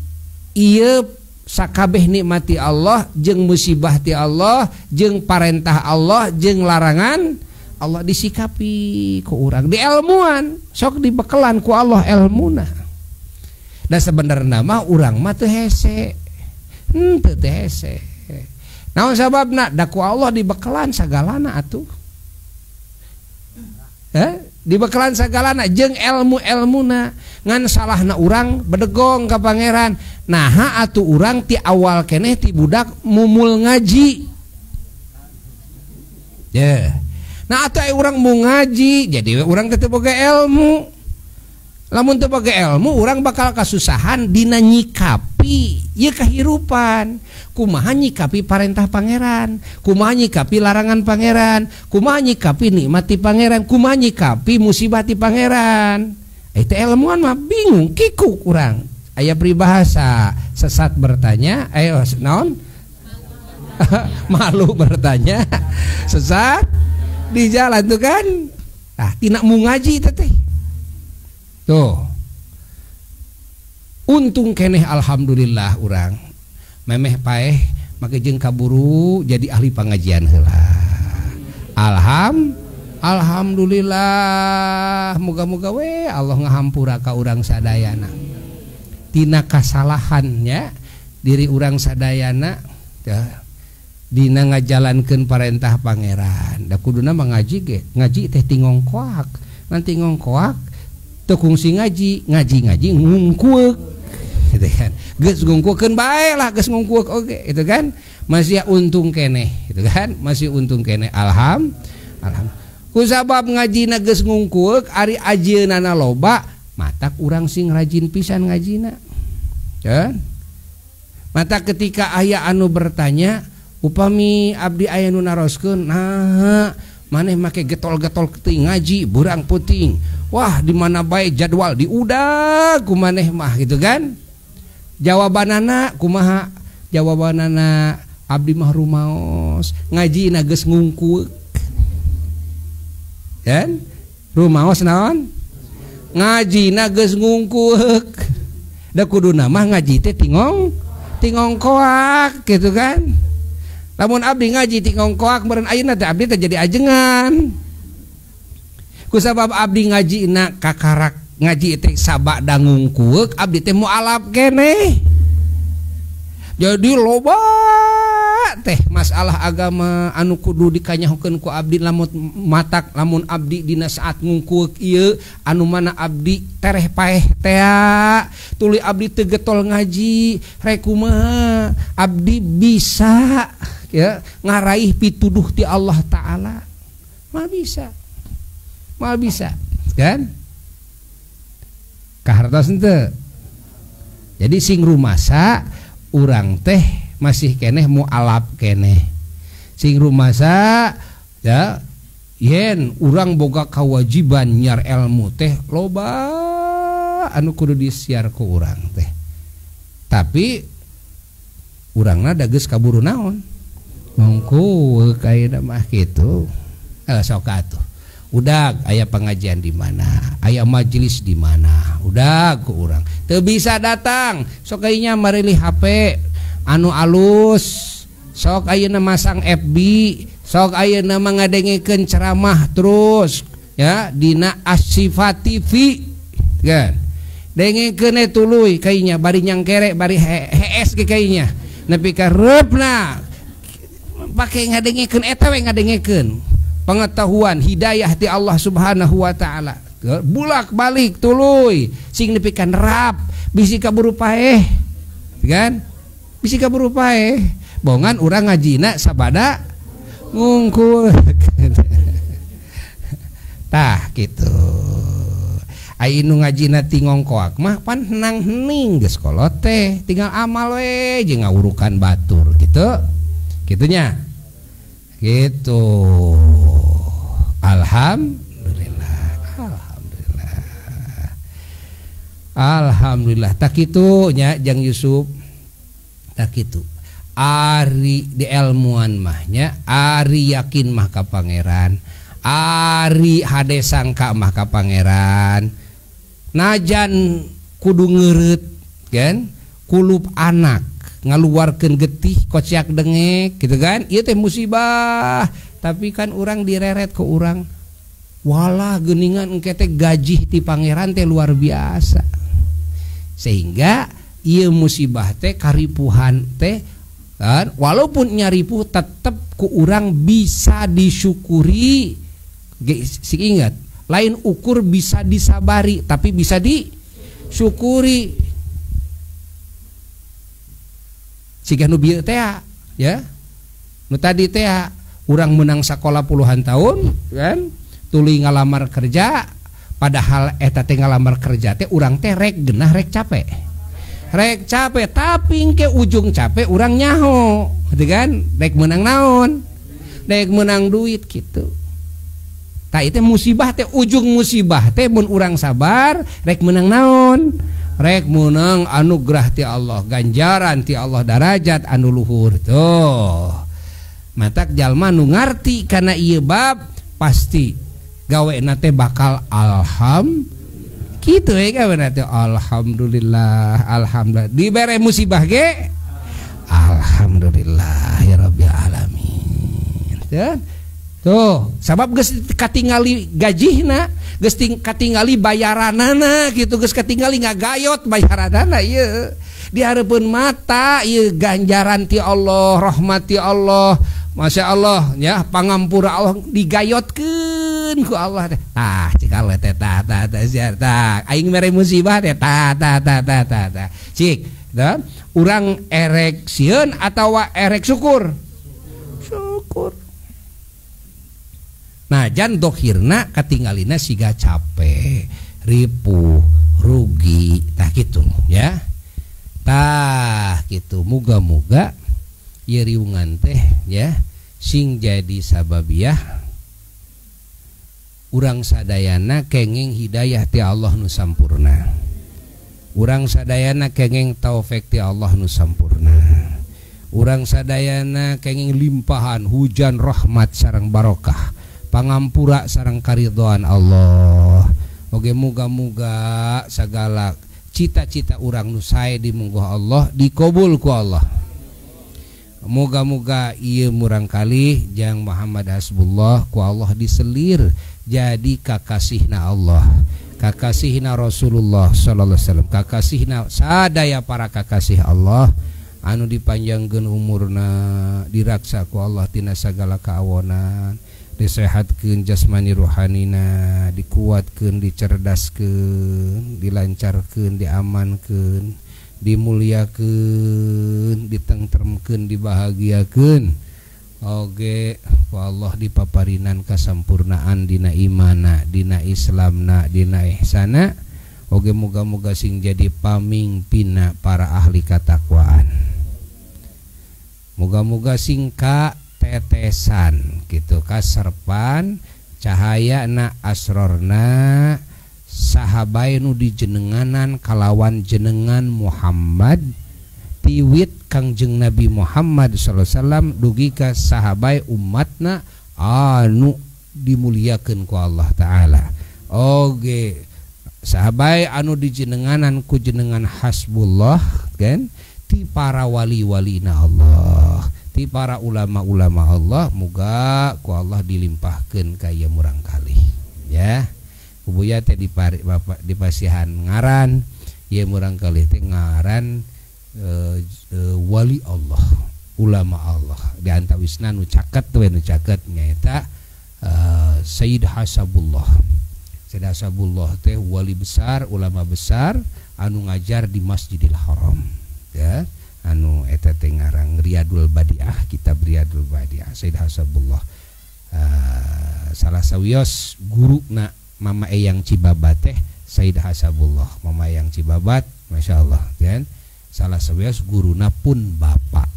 ieu sakabeh nikmati Allah jeung musibah ti Allah jeung parentah Allah jeung larangan Allah disikapi ku urang, dielmuan sok dibekelan ku Allah ilmuna. Dan sebenarnya mah urang mah teu hese. Teu hese. Naon sababna? Da ku Allah dibekelan sagalana atuh. Dibekelan sagalana jeung ilmu-ilmuna. Ngan salahna urang bedegong ka pangeran. Naha atuh urang ti awal keneh ti budak mumul ngaji. Nah atuh urang mau ngaji, jadi urang teu boga ilmu. Lamun teu boga ilmu, urang bakal kasusahan dina nyikapi ieu kahirupan. Kumaha nyikapi parentah pangeran, kumaha nyikapi larangan pangeran, kumaha nyikapi nikmati pangeran, kumaha nyikapi musibah ti pangeran. Itu ilmuwan mah bingung kiku urang. Aya peribahasa sesat bertanya, ayo naon? Malu bertanya, sesat di jalan tuh kan. Nah, tina mau ngaji teh. Tuh. Untung keneh alhamdulillah urang memeh paeh make jeung kaburu jadi ahli pangajian heula. Alhamdulillah, moga-moga we Allah ngahampura ka urang sadayana tina kasalahannya diri urang sadayana dina ngajalankeun parentah pangeran. Da kuduna mah ngaji teh tingongkoak, nanti ngongkoak teu kungsi ngaji ngungkueuk gitu kan. Geus ngungkuekeun bae lah, geus ngungkueuk oge itu kan. Masih untung keneh gitu kan, masih untung keneh. Alhamdulillah. Kusabab ngajina geus ngungkueuk ari ajeunana loba, matak urang sing rajin pisan ngajina. Kan? Mata ketika aya anu bertanya, upami abdi aya nu naroskeun, nah maneh make getol-getol teuing ngaji, burang puting. Wah, di mana bae jadwal diudag ku maneh mah gitu kan. Jawabanana kumaha? Jawabanana abdi mah rumaos, ngajina geus ngungkueuk. Kan? Rumaos naon? Ngajina geus ngungkueuk. Da kuduna mah ngaji teh tingongkoak gitu kan. Lamun abdi ngaji tingongkoak meureun ayeuna teh abdi teh jadi ajengan. Kusabab abdi ngajina kakarak ngaji teh sabada ngungkueuk, abdi teh mualaf keneh. Jadi loba teh masalah agama anu kudu dikanyahokeun ku abdi lamun matak lamun abdi dina saat ngungkueuk ieu anu mana abdi tereh paeh teh tuluy abdi teu getol ngaji rek kumaha abdi bisa ya ngaraih pituduh ti Allah taala. Mal bisa kan kahartos henteu. Jadi sing rumasa urang teh masih keneh mualaf keneh. Sing rumasa ya yen urang boga kewajiban nyar ilmu teh loba anu kudu disiar ku urang teh. Tapi urangna da geus kaburu naon? Ngongkueuk ayeuna mah kitu. Sok atuh. Udag aya pengajian di mana, aya majelis di mana, udah ku urang teu bisa datang, sok ayeuna marili HP anu alus, sok ayeuna masang FB, sok ayeuna mangadengekeun ceramah terus ya dina Asyifa TV kan. Dengekeun tuluy kaynya bari nyangkere bari HS ge kaynya nepi ka reupna pake ngadengekeun eta we ngadengekeun pengetahuan hidayah ti Allah Subhanahu wa taala. Bulak-balik tuluy sing nepi ka nerap bisi kaburu paeh kan? Bisi kaburu paeh. Bongan urang ngajina sabada ngungkul. Tah kitu. Ai nu ngajina tingongkoak mah pan henang hening geus kolot teh, tinggal amal we jeung ngawurukan batur gitu. Kitunya. Gitu. Alhamdulillah tak kitu nya Jang Yusuf. Tak kitu. Ari di ilmuan mahnya, ari yakin mah ka pangeran, ari hade sangka mah ka pangeran. Najan kudu ngeureut kan, kulup anak ngaluarkeun getih kociak dengek gitu kan. Ieu teh musibah. Tapi kan orang direret ke orang, walah geningan engke teh gaji ti pangeran teh luar biasa. Sehingga ieu musibah teh karipuhan teh kan, walaupun nyaripuh tetep ku orang bisa disyukuri. Sing ingat, lain ukur bisa disabari tapi bisa disyukuri. Siga nu bieu teh ya. Nu tadi teh urang menang sekolah puluhan tahun kan, tuluy ngalamar kerja, padahal eta teh ngalamar kerja teh urang teh rek genah rek capek tapi ke ujung capek urang nyaho gitu kan, rek menang naon, rek menang duit gitu. Tah itu musibah teh, ujung musibah teh mun urang sabar rek menang naon, rek menang anugerah ti Allah, ganjaran ti Allah, darajat anu luhur tuh. Matak jalma nu ngarti kana ieu bab pasti gawena teh bakal kitu gawena teh alhamdulillah. Dibere musibah ge Alhamdulillah ya rabbil alamin. Tuh, sabab geus katingali gajihna, geus katingali bayaranana gitu, geus katingali ngagayot bayaranana ieu. Di hareupeun mata ieu ganjaran ti Allah, rahmat ti Allah. Masya Allah ya, pangampura Allah digayotkeun ku Allah teh. Cik Allah teh aing mere musibah teh cik da urang erek sieun atawa erek syukur. Nah jan dohirna katinggalina siga capek, ripuh, rugi, tah gitu ya. Tah gitu, muga-muga ieu riungan teh ya sing jadi sababiah urang sadayana kenging hidayah ti Allah nu sampurna. Urang sadayana kenging taufik ti Allah nu sampurna. Urang sadayana kenging limpahan hujan rahmat sareng barokah, pangampura sareng karidhoan Allah. Oge muga-muga sagala cita-cita urang nu sae di mungguh Allah dikabul ku Allah. Moga-moga ieu murang kali jang Muhammad Hasbullah ku Allah diselir jadi kakasihna Allah, kakasihna Rasulullah sallallahu alaihi wasallam, kakasihna sadaya para kakasih Allah anu dipanjangkeun umurna, diraksa ku Allah tina sagala kaawonan, disehatkeun jasmani rohanina, dikuatkeun, dicerdaskeun, dilancarkeun, diamankeun, dimuliakeun, ditengtremkeun, dibahagiakeun. Oge ku Allah dipaparinan kasampurnaan dina imana, dina islamna, dina ihsana. Oge muga-muga sing jadi pamingpinna para ahli katakwaan. Muga-muga sing katetesan gitu, kaserpan cahayana asrorna sahabai nu dijenenganan kalawan jenengan Muhammad tiwit Kangjeng Nabi Muhammad sallallahu alaihi wasallam dugi ka sahabai umatna anu dimuliakeun ku Allah taala. Oge sahabai anu dijenenganan ku jenengan hasbullah kan ti para wali-walina Allah, ti para ulama-ulama Allah, muga ku Allah dilimpahkeun ka ieu murang kali ya. Kubuya teh di pasihan ngaran ieu murang kali teh ngaran wali Allah, ulama Allah. Di antawisna nu caket we nu caket nyaeta Sayyid Hasabullah. Sayyid Hasabullah teh wali besar, ulama besar anu ngajar di Masjidil Haram ya. Anu eta teh ngarang Riyadul Badiah, kitab Riyadul Badiah Sayyid Hasabullah. Salah sawios guruna Mama Eyang Cibabat teh Sayyid Hasabullah. Mama Eyang Cibabat Masya Allah kan salah sawios guruna pun bapak.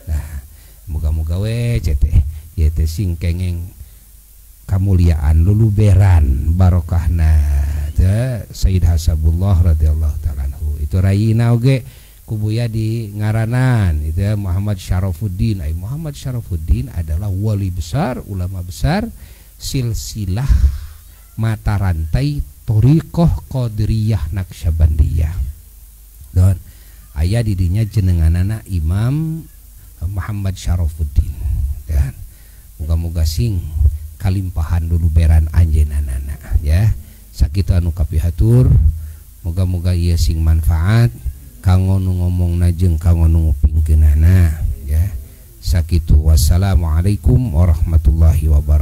Nah moga-moga we teh ieu teh sing kenging kamuliaan luluberan barokahna teh Sayyid Hasabullah radhiyallahu taala anhu. Itu rayina oge kubuya di ngaranan itu ya, Muhammad Syarafuddin. Muhammad Syarafuddin adalah wali besar, ulama besar, silsilah mata rantai Thariqah Qadiriyah Naqsyabandiyah. Dan aya didinya jenenganana Imam Muhammad Syarafuddin dan moga-moga sing kalimpahan dulu beran anjeunana ya. Sakitu anu kapihatur, moga-moga ieu sing manfaat kanggo nu ngomongna jeung kanggo nu ngupingkeunana ya. Sakitu wassalamualaikum warahmatullahi wabarakatuh.